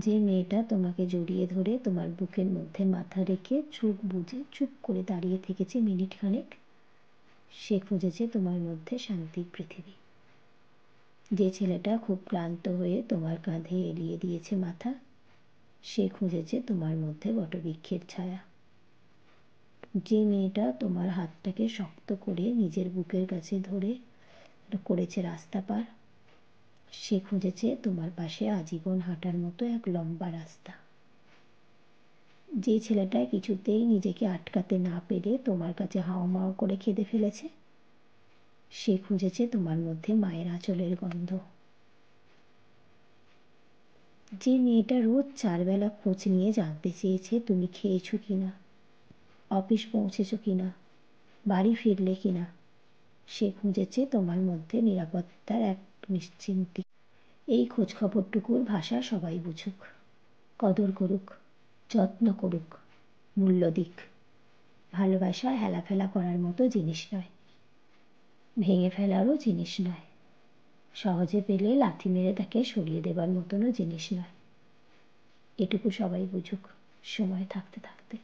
যে মেয়েটা তোমাকে জড়িয়ে ধরে তোমার বুকের মধ্যে মাথা রেখে চোখ বুজে চুপ করে দাঁড়িয়ে থেকেছে মিনিট খানেক, সে খুঁজেছে তোমার মধ্যে শান্তির পৃথিবী। যে ছেলেটা খুব ক্লান্ত হয়ে তোমার কাঁধে এলিয়ে দিয়েছে মাথা, সে খুঁজেছে তোমার মধ্যে বটবৃক্ষের ছায়া। যে মেয়েটা তোমার হাতটাকে শক্ত করে নিজের বুকের কাছে ধরে করেছে রাস্তা পার, সে খুঁজেছে তোমার পাশে আজীবন হাঁটার মতো এক লম্বা রাস্তা। যে ছেলেটা কিছুতেই নিজেকে আটকাতে না পেরে তোমার কাছে হাউমাউ করে কেঁদে ফেলেছে, সে খুঁজেছে তোমার মধ্যে মায়ের আঁচলের গন্ধ। যে মেয়েটা রোজ 4 বেলা খোঁজ নিয়ে জানতে চেয়েছে তুমি খেয়েছো কিনা, অফিস পৌঁছেছো কিনা, বাড়ি ফিরলে কিনা, সে খুঁজেছে তোমার মধ্যে নিরাপত্তার এক নিশ্চিন্তি। এই খোঁজখবরটুকুর ভাষা সবাই বুঝুক, কদর করুক, যত্ন করুক, মূল্য দিক। ভালোবাসা হেলাফেলা করার মতো জিনিস নয়, ভেঙে ফেলারও জিনিস নয়, সহজে পেলে লাথি মেরে তাকে সরিয়ে দেবার মতনও জিনিস নয়। এটুকু সবাই বুঝুক সময় থাকতে থাকতে।